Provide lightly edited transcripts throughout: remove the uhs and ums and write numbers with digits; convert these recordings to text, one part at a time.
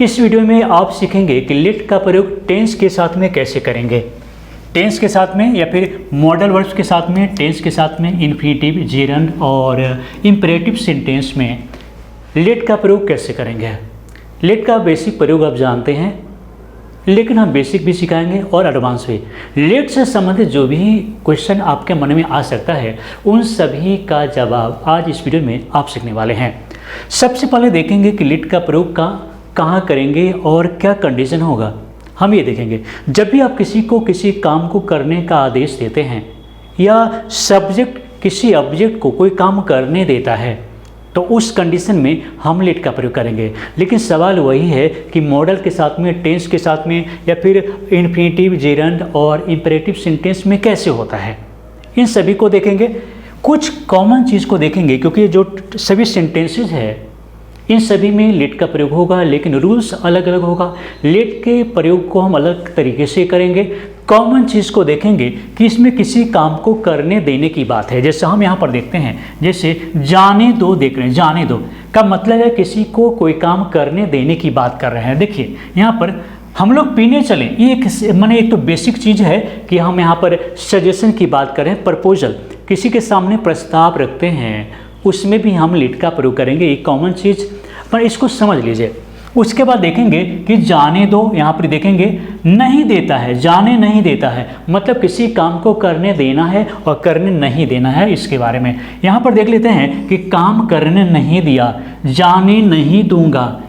इस वीडियो में आप सीखेंगे कि लेट का प्रयोग टेंस के साथ में कैसे करेंगे। टेंस के साथ में या फिर मॉडल वर्ब्स के साथ में, टेंस के साथ में, इन्फिनिटिव, जेरंड और इंपेरेटिव सेंटेंस में लेट का प्रयोग कैसे करेंगे। लेट का बेसिक प्रयोग आप जानते हैं, लेकिन हम बेसिक भी सिखाएंगे और एडवांस भी। लेट से संबंधित जो भी क्वेश्चन आपके मन में आ सकता है उन सभी का जवाब आज इस वीडियो में आप सीखने वाले हैं। सबसे पहले देखेंगे कि लेट का प्रयोग कहाँ करेंगे और क्या कंडीशन होगा, हम ये देखेंगे। जब भी आप किसी को किसी काम को करने का आदेश देते हैं या सब्जेक्ट किसी ऑब्जेक्ट को कोई काम करने देता है तो उस कंडीशन में हम लेट का प्रयोग करेंगे। लेकिन सवाल वही है कि मॉडल के साथ में, टेंस के साथ में या फिर इन्फिनिटिव, जेरंड और इंपेरेटिव सेंटेंस में कैसे होता है, इन सभी को देखेंगे। कुछ कॉमन चीज़ को देखेंगे क्योंकि जो सभी सेंटेंसेस है इन सभी में लेट का प्रयोग होगा, लेकिन रूल्स अलग अलग होगा। लेट के प्रयोग को हम अलग तरीके से करेंगे। कॉमन चीज़ को देखेंगे कि इसमें किसी काम को करने देने की बात है। जैसे हम यहाँ पर देखते हैं, जैसे जाने दो देख रहे हैं, जाने दो का मतलब है किसी को कोई काम करने देने की बात कर रहे हैं। देखिए यहाँ पर हम लोग पीने चले, ये एक तो बेसिक चीज़ है कि हम यहाँ पर सजेशन की बात करें, प्रपोजल, किसी के सामने प्रस्ताव रखते हैं, उसमें भी हम लेट का प्रयोग करेंगे। एक कॉमन चीज़, पर इसको समझ लीजिए। उसके बाद देखेंगे कि जाने दो, यहाँ पर देखेंगे नहीं देता है, जाने नहीं देता है मतलब किसी काम को करने देना है और करने नहीं देना है, इसके बारे में। यहाँ पर देख लेते हैं कि काम करने नहीं दिया, जाने नहीं दूंगा।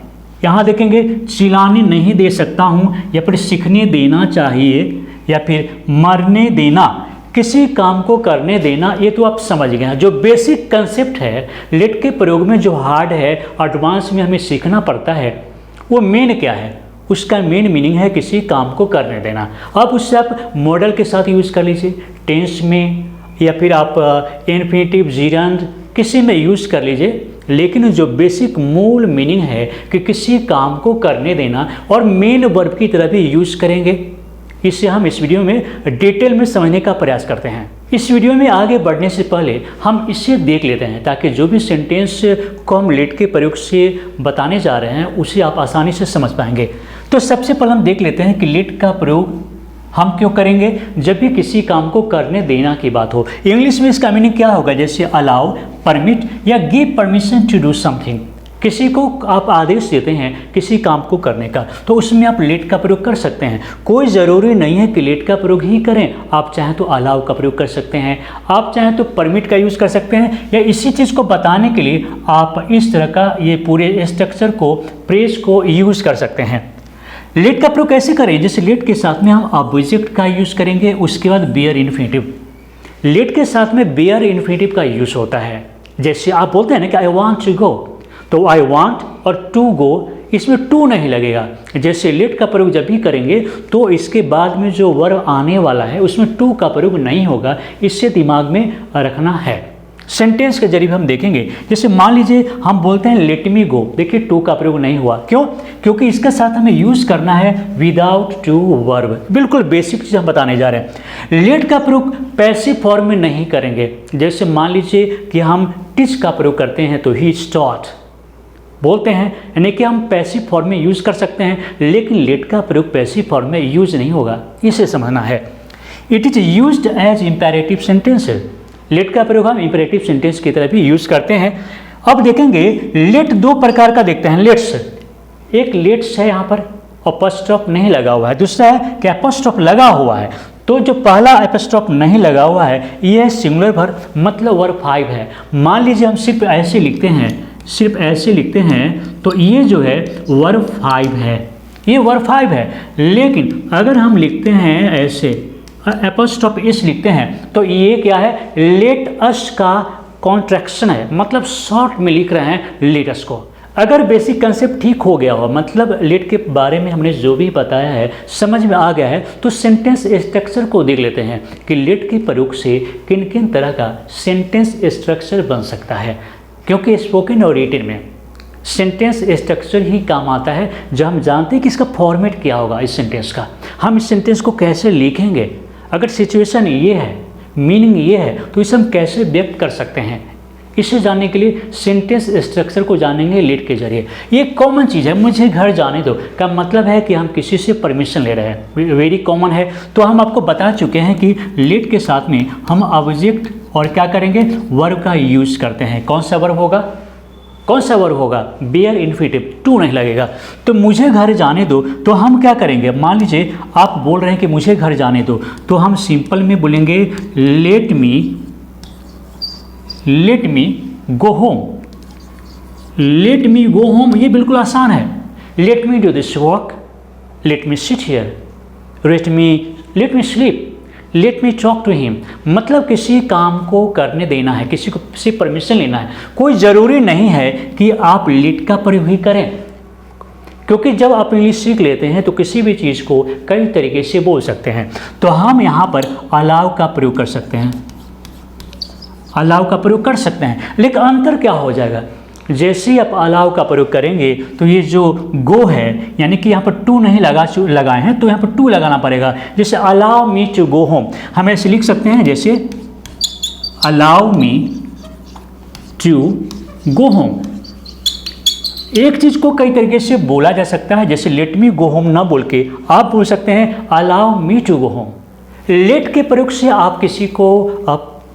यहाँ देखेंगे चिल्लाने नहीं दे सकता हूँ या फिर सीखने देना चाहिए या फिर मरने देना, किसी काम को करने देना, ये तो आप समझ गए हैं। जो बेसिक कंसेप्ट है लेट के प्रयोग में, जो हार्ड है, एडवांस में हमें सीखना पड़ता है, वो मेन क्या है, उसका मेन मीनिंग है किसी काम को करने देना। अब उससे आप मॉडल के साथ यूज़ कर लीजिए, टेंस में या फिर आप इन्फिनिटिव, जेरंड किसी में यूज़ कर लीजिए। लेकिन जो बेसिक मूल मीनिंग है कि किसी काम को करने देना, और मेन वर्ब की तरह भी यूज़ करेंगे। इसे हम इस वीडियो में डिटेल में समझने का प्रयास करते हैं। इस वीडियो में आगे बढ़ने से पहले हम इसे देख लेते हैं ताकि जो भी सेंटेंस को हम लेट के प्रयोग से बताने जा रहे हैं उसे आप आसानी से समझ पाएंगे। तो सबसे पहले हम देख लेते हैं कि लेट का प्रयोग हम क्यों करेंगे जब भी किसी काम को करने देना की बात हो। इंग्लिश में इसका मीनिंग क्या होगा, जैसे अलाउ, परमिट या give permission to do something. किसी को आप आदेश देते हैं किसी काम को करने का, तो उसमें आप लेट का प्रयोग कर सकते हैं। कोई ज़रूरी नहीं है कि लेट का प्रयोग ही करें, आप चाहें तो अलाउ का प्रयोग कर सकते हैं, आप चाहें तो परमिट का यूज़ कर सकते हैं, या इसी चीज़ को बताने के लिए आप इस तरह का ये पूरे स्ट्रक्चर को, फ्रेज को यूज़ कर सकते हैं। लेट का प्रयोग कैसे करें, जैसे लेट के साथ में हम ऑब्जेक्ट का यूज़ करेंगे, उसके बाद बेयर इन्फिनिटिव। लेट के साथ में बेयर इन्फिनिटिव का यूज़ होता है। जैसे आप बोलते हैं ना कि आई वॉन्ट टू गो, तो आई वॉन्ट और टू गो, इसमें टू नहीं लगेगा। जैसे लेट का प्रयोग जब भी करेंगे तो इसके बाद में जो वर्ब आने वाला है उसमें टू का प्रयोग नहीं होगा, इससे दिमाग में रखना है। सेंटेंस के जरिए हम देखेंगे, जैसे मान लीजिए हम बोलते हैं लेट मी गो, देखिए टू का प्रयोग नहीं हुआ, क्यों? क्योंकि इसके साथ हमें यूज़ करना है विदाउट टू वर्ब। बिल्कुल बेसिक चीज़ हम बताने जा रहे हैं। लेट का प्रयोग पैसिव फॉर्म में नहीं करेंगे। जैसे मान लीजिए कि हम टीच का प्रयोग करते हैं तो ही टॉट बोलते हैं, यानी कि हम पैसिव फॉर्म में यूज़ कर सकते हैं, लेकिन लेट का प्रयोग पैसिव फॉर्म में यूज नहीं होगा, इसे समझना है। It is used as imperative sentence. Let का प्रयोग हम इंपेरेटिव सेंटेंस की तरह भी यूज़ करते हैं। अब देखेंगे लेट दो प्रकार का देखते हैं। लेट्स, एक लेट्स है यहाँ पर अपस्ट्रॉफ नहीं लगा हुआ है, दूसरा है कि अपस्ट्रॉफ लगा हुआ है। तो जो पहला अपस्ट्रॉफ नहीं लगा हुआ है ये है सिंगुलर वर्ब, मतलब वर्ब 5 है। मान लीजिए हम सिर्फ ऐसे लिखते हैं, तो ये जो है वर्ब 5 है, ये वर्ब 5 है। लेकिन अगर हम लिखते हैं ऐसे अपॉस्ट्रोफ एस लिखते हैं तो ये क्या है, लेट अस का कॉन्ट्रैक्शन है, मतलब शॉर्ट में लिख रहे हैं लेट अस को। अगर बेसिक कंसेप्ट ठीक हो गया हो, मतलब लेट के बारे में हमने जो भी बताया है समझ में आ गया है, तो सेंटेंस स्ट्रक्चर को देख लेते हैं कि लेट के प्रयोग से किन किन तरह का सेंटेंस स्ट्रक्चर बन सकता है। क्योंकि स्पोकन और रिटन में सेंटेंस स्ट्रक्चर ही काम आता है, जब हम जानते हैं कि इसका फॉर्मेट क्या होगा, इस सेंटेंस का हम इस सेंटेंस को कैसे लिखेंगे। अगर सिचुएशन ये है, मीनिंग ये है, तो इसे हम कैसे व्यक्त कर सकते हैं, इसे जानने के लिए सेंटेंस स्ट्रक्चर को जानेंगे लेट के जरिए। ये कॉमन चीज़ है, मुझे घर जाने दो का मतलब है कि हम किसी से परमिशन ले रहे हैं, वेरी कॉमन है। तो हम आपको बता चुके हैं कि लेट के साथ में हम ऑब्जेक्ट और क्या करेंगे, वर्ब का यूज़ करते हैं। कौन सा वर्ब होगा, कौन सा वर्ब होगा, बेयर इन्फिनिटिव, टू नहीं लगेगा। तो मुझे घर जाने दो, तो हम क्या करेंगे, मान लीजिए आप बोल रहे हैं कि मुझे घर जाने दो, तो हम सिंपल में बोलेंगे let me go home. Let me go home, ये बिल्कुल आसान है। Let me do this work, let me sit here, let me sleep, let me talk to him. मतलब किसी काम को करने देना है, किसी को से परमिशन लेना है। कोई ज़रूरी नहीं है कि आप लेट का प्रयोग ही करें, क्योंकि जब आप इंग्लिश सीख लेते हैं तो किसी भी चीज़ को कई तरीके से बोल सकते हैं। तो हम यहाँ पर अलाउ का प्रयोग कर सकते हैं, अलाउ का प्रयोग कर सकते हैं। लेकिन अंतर क्या हो जाएगा, जैसे ही आप अलाउ का प्रयोग करेंगे तो ये जो गो है, यानी कि यहाँ पर टू नहीं लगाए हैं, तो यहाँ पर टू लगाना पड़ेगा। जैसे allow me to go home, हम ऐसे लिख सकते हैं जैसे allow me to go home. एक चीज़ को कई तरीके से बोला जा सकता है, जैसे लेट मी गो होम ना बोल के आप बोल सकते हैं allow me to go home. Let के प्रयोग से आप किसी को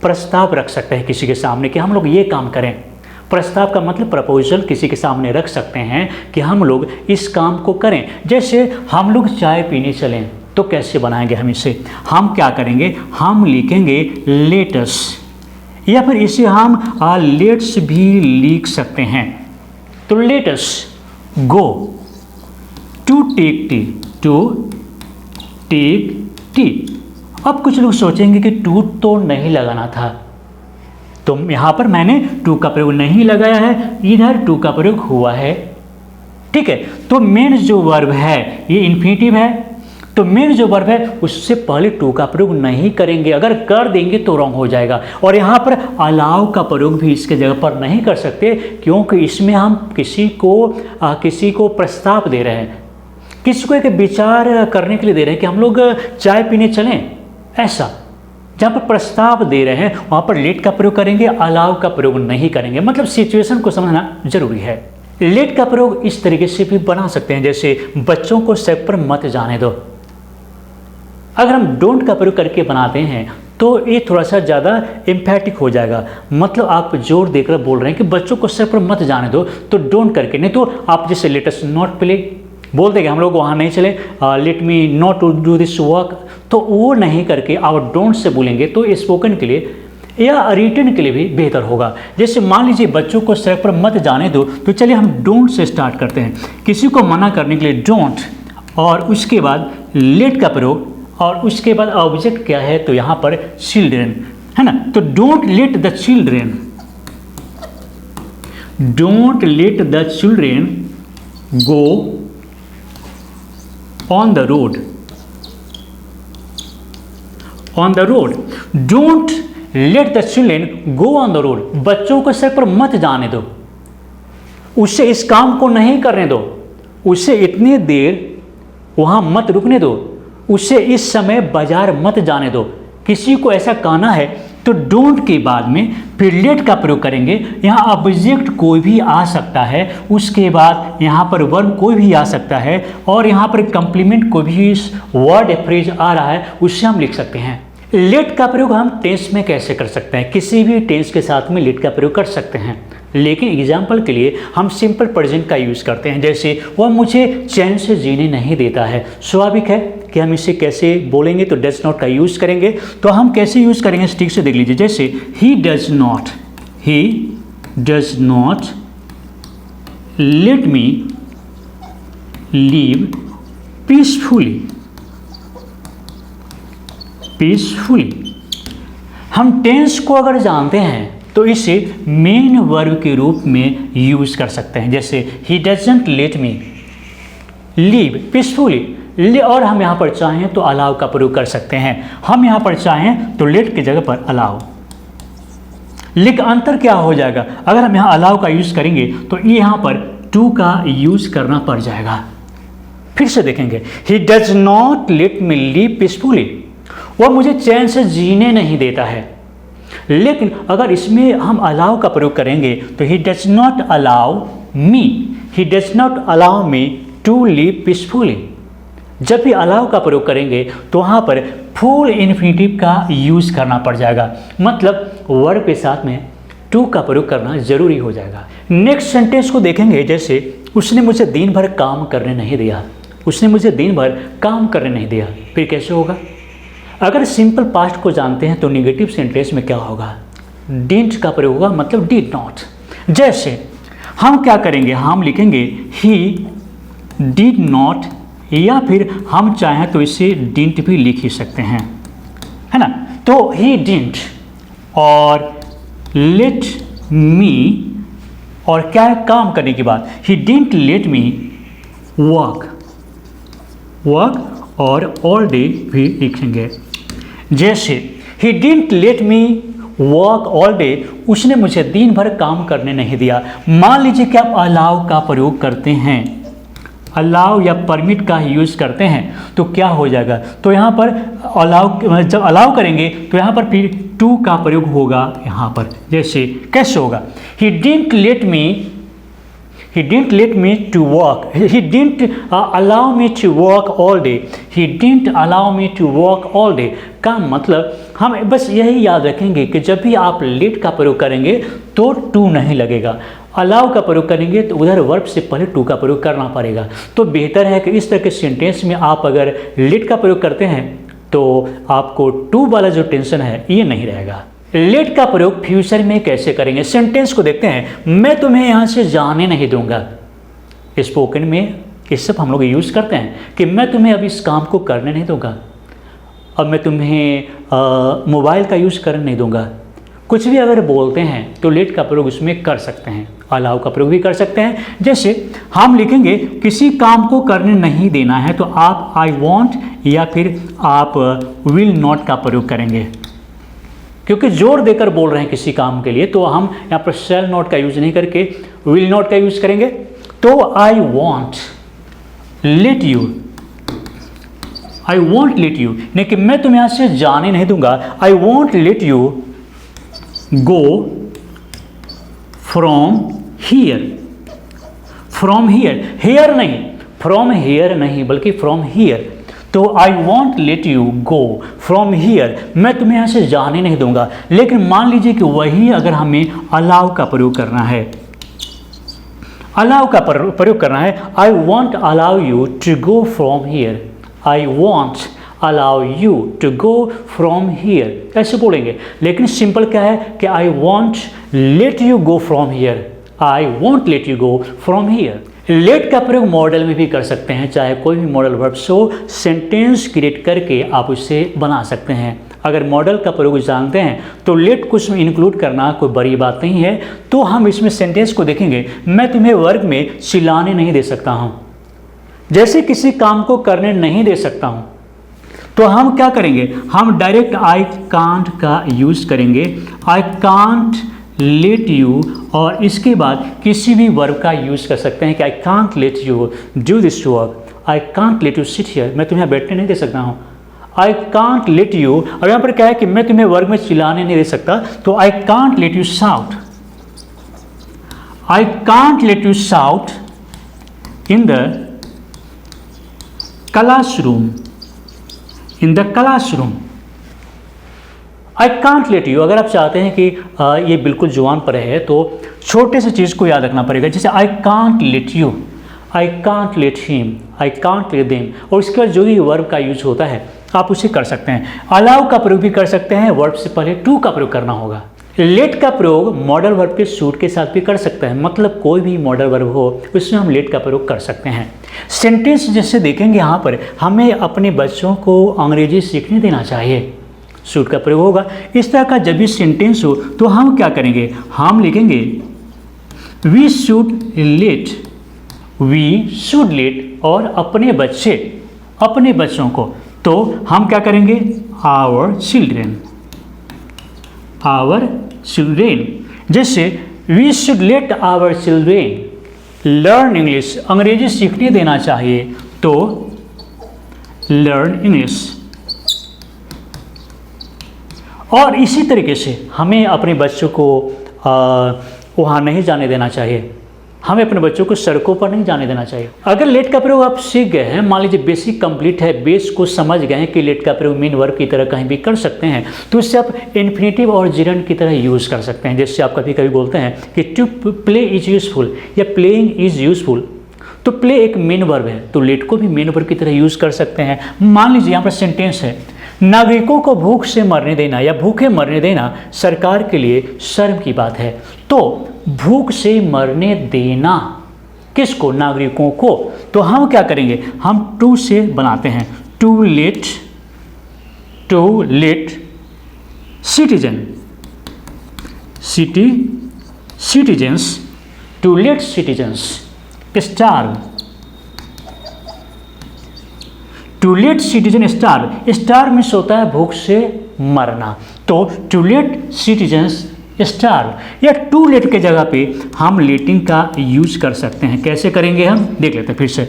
प्रस्ताव रख सकते हैं किसी के सामने कि हम लोग ये काम करें। प्रस्ताव का मतलब प्रपोजल किसी के सामने रख सकते हैं कि हम लोग इस काम को करें। जैसे हम लोग चाय पीने चलें, तो कैसे बनाएंगे हम इसे, हम क्या करेंगे, हम लिखेंगे लेटस, या फिर इसे हम लेट्स भी लिख सकते हैं। तो let's go to take tea, to take tea. अब कुछ लोग सोचेंगे कि टू तो नहीं लगाना था, तो यहाँ पर मैंने टू का प्रयोग नहीं लगाया है, इधर टू का प्रयोग हुआ है, ठीक है। तो मेन जो वर्ब है ये इन्फिनिटिव है, तो मेन जो वर्ब है उससे पहले टू का प्रयोग नहीं करेंगे। अगर कर देंगे तो रॉन्ग हो जाएगा। और यहाँ पर अलाउ का प्रयोग भी इसके जगह पर नहीं कर सकते, क्योंकि इसमें हम किसी को प्रस्ताव दे रहे हैं, किसी को एक विचार करने के लिए दे रहे हैं कि हम लोग चाय पीने चलें। ऐसा जहाँ पर प्रस्ताव दे रहे हैं वहाँ पर लेट का प्रयोग करेंगे, अलाउ का प्रयोग नहीं करेंगे। मतलब सिचुएशन को समझना जरूरी है। लेट का प्रयोग इस तरीके से भी बना सकते हैं, जैसे बच्चों को सड़क पर मत जाने दो। अगर हम डोंट का प्रयोग करके बनाते हैं तो ये थोड़ा सा ज़्यादा एम्फैटिक हो जाएगा। मतलब आप जोर देकर बोल रहे हैं कि बच्चों को सड़क पर मत जाने दो, तो डोंट करके, नहीं तो आप जैसे लेट अस नॉट प्ले बोल देंगे, हम लोग वहाँ नहीं चले, let me not to do this work, तो वो नहीं करके आप डोंट से बोलेंगे तो स्पोकन के लिए या रिटन के लिए भी बेहतर होगा। जैसे मान लीजिए बच्चों को सड़क पर मत जाने दो, तो चलिए हम डोंट से स्टार्ट करते हैं। किसी को मना करने के लिए डोंट, और उसके बाद लेट का प्रयोग, और उसके बाद ऑब्जेक्ट क्या है, तो यहाँ पर चिल्ड्रेन है ना। तो don't let the children, don't let the children go on the road, on the road, don't let the children go on the road. बच्चों को सड़क पर मत जाने दो, उससे इस काम को नहीं करने दो, उससे इतनी देर वहाँ मत रुकने दो, उससे इस समय बाजार मत जाने दो। किसी को ऐसा कहना है तो डोंट के बाद में फिर लेट का प्रयोग करेंगे। यहाँ ऑब्जेक्ट कोई भी आ सकता है, उसके बाद यहाँ पर वर्ब कोई भी आ सकता है, और यहाँ पर कंप्लीमेंट कोई भी वर्ड या फ्रेज आ रहा है उससे हम लिख सकते हैं। लेट का प्रयोग हम टेंस में कैसे कर सकते हैं, किसी भी टेंस के साथ में लेट का प्रयोग कर सकते हैं, लेकिन एग्जाम्पल के लिए हम सिंपल प्रेजेंट का यूज़ करते हैं। जैसे वह मुझे चैन से जीने नहीं देता है, स्वाभाविक है कि हम इसे कैसे बोलेंगे, तो डज नॉट का यूज़ करेंगे। तो हम कैसे यूज़ करेंगे ठीक से देख लीजिए। जैसे ही does not let me leave peacefully. हम टेंस को अगर जानते हैं तो इसे मेन वर्ब के रूप में यूज़ कर सकते हैं। जैसे he doesn't let me leave peacefully, और हम यहाँ पर चाहें तो अलाउ का प्रयोग कर सकते हैं। हम यहाँ पर चाहें तो लेट की जगह पर अलाउ, लेकिन अंतर क्या हो जाएगा, अगर हम यहाँ अलाउ का यूज़ करेंगे तो ये यहाँ पर टू का यूज़ करना पड़ जाएगा। फिर से देखेंगे, ही does not let me leave peacefully, वह मुझे चैन से जीने नहीं देता है। लेकिन अगर इसमें हम अलाउ का प्रयोग करेंगे तो he does not allow me, he does not allow me to live peacefully. जब भी अलाउ का प्रयोग करेंगे तो वहाँ पर फुल इन्फिनिटिव का यूज़ करना पड़ जाएगा, मतलब वर्ब के साथ में टू का प्रयोग करना जरूरी हो जाएगा। नेक्स्ट सेंटेंस को देखेंगे, जैसे उसने मुझे दिन भर काम करने नहीं दिया, उसने मुझे दिन भर काम करने नहीं दिया, फिर कैसे होगा? अगर सिंपल पास्ट को जानते हैं तो निगेटिव सेंटेंस में क्या होगा? डिडंट का प्रयोग होगा, मतलब डिड नॉट। जैसे हम क्या करेंगे, हम लिखेंगे ही डिड नॉट, या फिर हम चाहें तो इसे डिडंट भी लिख ही सकते हैं, है ना। तो ही डिडंट और लेट मी, और क्या है काम करने की बात, he didn't let me work, work और ऑल डे भी लिखेंगे। जैसे he didn't let me work all day, उसने मुझे दिन भर काम करने नहीं दिया। मान लीजिए कि आप अलाउ का प्रयोग करते हैं, अलाउ या परमिट का यूज़ करते हैं, तो क्या हो जाएगा? तो यहाँ पर अलाउ, जब अलाउ करेंगे तो यहाँ पर फिर टू का प्रयोग होगा यहाँ पर। जैसे कैसे होगा? He didn't let me, he didn't let me to work, he didn't allow me to work all day, he didn't allow me to work all day का मतलब हम बस यही याद रखेंगे कि जब भी आप let का प्रयोग करेंगे तो टू नहीं लगेगा, अलाउ का प्रयोग करेंगे तो उधर वर्ब से पहले टू का प्रयोग करना पड़ेगा। तो बेहतर है कि इस तरह के सेंटेंस में आप अगर let का प्रयोग करते हैं तो आपको टू वाला जो टेंशन है ये नहीं रहेगा। लेट का प्रयोग फ्यूचर में कैसे करेंगे? सेंटेंस को देखते हैं। मैं तुम्हें यहाँ से जाने नहीं दूंगा। स्पोकन में ये सब हम लोग यूज़ करते हैं कि मैं तुम्हें अभी इस काम को करने नहीं दूंगा, अब मैं तुम्हें मोबाइल का यूज़ करने नहीं दूंगा। कुछ भी अगर बोलते हैं तो लेट का प्रयोग उसमें कर सकते हैं, अलाउ का प्रयोग भी कर सकते हैं। जैसे हम लिखेंगे किसी काम को करने नहीं देना है तो आप आई वॉन्ट या फिर आप विल नॉट का प्रयोग करेंगे, क्योंकि जोर देकर बोल रहे हैं किसी काम के लिए, तो हम यहाँ पर शैल नॉट का यूज़ नहीं करके विल नॉट का यूज़ करेंगे। तो I want let you, I want let you, नहीं कि मैं तुम्हें यहाँ से जाने नहीं दूंगा, I want let you go from here, from here, hair नहीं, फ्रॉम हेयर नहीं बल्कि फ्रॉम हियर। तो I want let you go from here, मैं तुम्हें यहाँ से जाने नहीं दूंगा। लेकिन मान लीजिए कि वही अगर हमें अलाउ का प्रयोग करना है, अलाउ का प्रयोग करना है, I want allow you to go from here, I want allow you to go from here, ऐसे बोलेंगे। लेकिन सिंपल क्या है कि I want let you go from here, I want let you go from here. Let का प्रयोग model में भी कर सकते हैं, चाहे कोई भी मॉडल वर्ब्स हो, सेंटेंस क्रिएट करके आप उसे बना सकते हैं। अगर मॉडल का प्रयोग जानते हैं तो लेट को उसमें इंक्लूड करना कोई बड़ी बात नहीं है। तो हम इसमें सेंटेंस को देखेंगे, मैं तुम्हें वर्ग में चिल्लाने नहीं दे सकता हूँ, जैसे किसी काम को करने नहीं दे सकता हूँ, तो हम क्या करेंगे, हम डायरेक्ट आई कांट का यूज़ करेंगे, आई कांट लेट यू, और इसके बाद किसी भी वर्ब का यूज़ कर सकते हैं कि I can't let you do this work, I can't let you sit here, मैं तुम्हें बैठने नहीं दे सकता हूँ, आई कांट लेट यू। और यहाँ पर क्या है कि मैं तुम्हें वर्ग में चिल्लाने नहीं दे सकता, तो I can't let you shout, I can't let you shout in the classroom, in the classroom. I can't let you, अगर आप चाहते हैं कि ये बिल्कुल जुबान पर है तो छोटे से चीज़ को याद रखना पड़ेगा, जैसे I can't let you, I can't let him, I can't let them, और इसके बाद जो भी वर्ब का यूज होता है आप उसे कर सकते हैं। अलाउ का प्रयोग भी कर सकते हैं, वर्ब से पहले टू का प्रयोग करना होगा। लेट का प्रयोग मॉडल वर्ब के सूट के साथ भी कर सकते हैं, मतलब कोई भी मॉडल वर्ब हो उसमें हम लेट का प्रयोग कर सकते हैं। सेंटेंस जैसे देखेंगे यहाँ पर, हमें अपने बच्चों को अंग्रेजी सीखने देना चाहिए, शुड का प्रयोग होगा। इस तरह का जब भी सेंटेंस हो तो हम क्या करेंगे, हम लिखेंगे we should let, we should let, और अपने बच्चों को, तो हम क्या करेंगे, आवर चिल्ड्रेन, आवर चिल्ड्रेन। जैसे we should let our children learn English, अंग्रेजी सीखने देना चाहिए, तो लर्न इंग्लिश। और इसी तरीके से हमें अपने बच्चों को वहाँ नहीं जाने देना चाहिए, हमें अपने बच्चों को सड़कों पर नहीं जाने देना चाहिए। अगर लेट का प्रयोग आप सीख गए हैं, मान लीजिए बेसिक कंप्लीट है, बेस को समझ गए हैं कि लेट का प्रयोग मेन वर्ब की तरह कहीं भी कर सकते हैं, तो इससे आप इन्फिनेटिव और जिरंड की तरह यूज़ कर सकते हैं। जैसे आप कभी कभी बोलते हैं कि टू प्ले इज यूजफुल या प्लेइंग इज यूजफुल, तो प्ले एक मेन वर्ब है, तो लेट को भी मेन वर्ब की तरह यूज़ कर सकते हैं। मान लीजिए यहाँ पर सेंटेंस है, नागरिकों को भूख से मरने देना या भूखे मरने देना सरकार के लिए शर्म की बात है। तो भूख से मरने देना किसको? नागरिकों को। तो हम क्या करेंगे, हम टू से बनाते हैं, to let citizens to let citizens starve, to let citizen starve, starve means होता है भूख से मरना, तो टू लेट सिटीजन्स स्टार्व या टू लेट के जगह पे हम लेटिंग का यूज कर सकते हैं। कैसे करेंगे हम देख लेते हैं फिर से।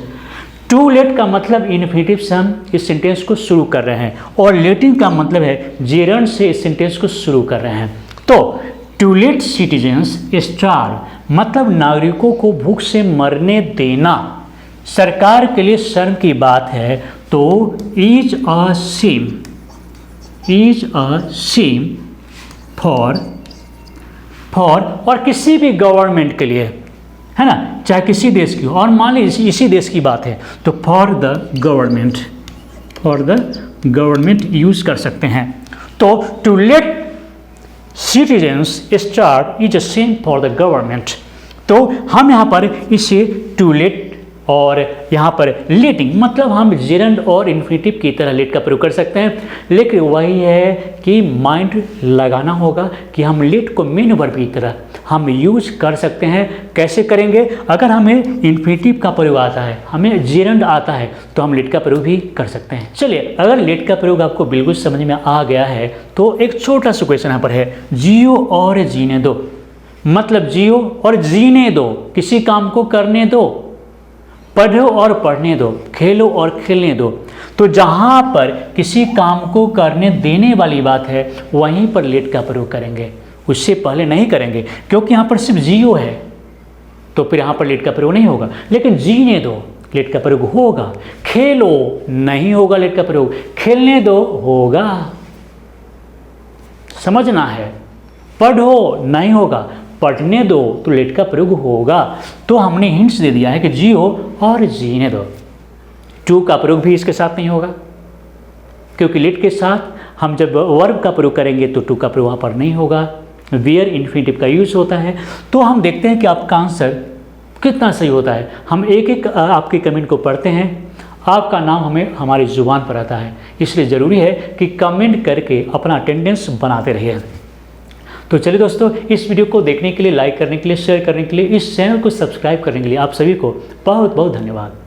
टू लेट का मतलब इन्फिनेटिव से हम इस सेंटेंस को शुरू कर रहे हैं और लेटिंग का मतलब है जेरंड से इस सेंटेंस को शुरू कर रहे हैं। तो टू लेट सिटीजन्स स्टार्व मतलब नागरिकों को भूख से मरने देना सरकार के लिए शर्म की बात है, तो इज अ शेम फॉर और किसी भी गवर्नमेंट के लिए, है ना, चाहे किसी देश की हो, और मान लीजिए इसी देश की बात है तो फॉर द गवर्नमेंट यूज कर सकते हैं। तो to let citizens starve is a shame for the government, तो हम यहाँ पर इसे टू लेट और यहाँ पर लेटिंग मतलब हम जेरंड और इन्फिनेटिव की तरह लेट का प्रयोग कर सकते हैं, लेकिन वही है कि माइंड लगाना होगा कि हम लेट को मेन वर्ब की तरह हम यूज कर सकते हैं। कैसे करेंगे? अगर हमें इन्फिनेटिव का प्रयोग आता है, हमें जेरंड आता है, तो हम लेट का प्रयोग भी कर सकते हैं। चलिए, अगर लेट का प्रयोग आपको बिल्कुल समझ में आ गया है तो एक छोटा सा क्वेश्चन यहाँ पर है, जियो और जीने दो, मतलब जियो और जीने दो, किसी काम को करने दो, पढ़ो और पढ़ने दो, खेलो और खेलने दो। तो जहाँ पर किसी काम को करने देने वाली बात है वहीं पर लेट का प्रयोग करेंगे, उससे पहले नहीं करेंगे, क्योंकि यहाँ पर सिर्फ जियो है तो फिर यहाँ पर लेट का प्रयोग नहीं होगा। लेकिन जीने दो लेट का प्रयोग होगा, खेलो नहीं होगा लेट का प्रयोग, खेलने दो होगा, समझना है। पढ़ो नहीं होगा, पढ़ने दो तो लेट का प्रयोग होगा। तो हमने हिंट्स दे दिया है कि जियो और जीने दो। टू का प्रयोग भी इसके साथ नहीं होगा, क्योंकि लेट के साथ हम जब वर्ब का प्रयोग करेंगे तो टू का प्रयोग वहाँ पर नहीं होगा, वेयर इन्फिनेटिव का यूज होता है। तो हम देखते हैं कि आपका आंसर कितना सही होता है। हम एक एक आपके कमेंट को पढ़ते हैं, आपका नाम हमें हमारी ज़ुबान पर आता है, इसलिए ज़रूरी है कि कमेंट करके अपना अटेंडेंस बनाते रहिए। तो चलिए दोस्तों, इस वीडियो को देखने के लिए, लाइक करने के लिए, शेयर करने के लिए, इस चैनल को सब्सक्राइब करने के लिए आप सभी को बहुत बहुत धन्यवाद।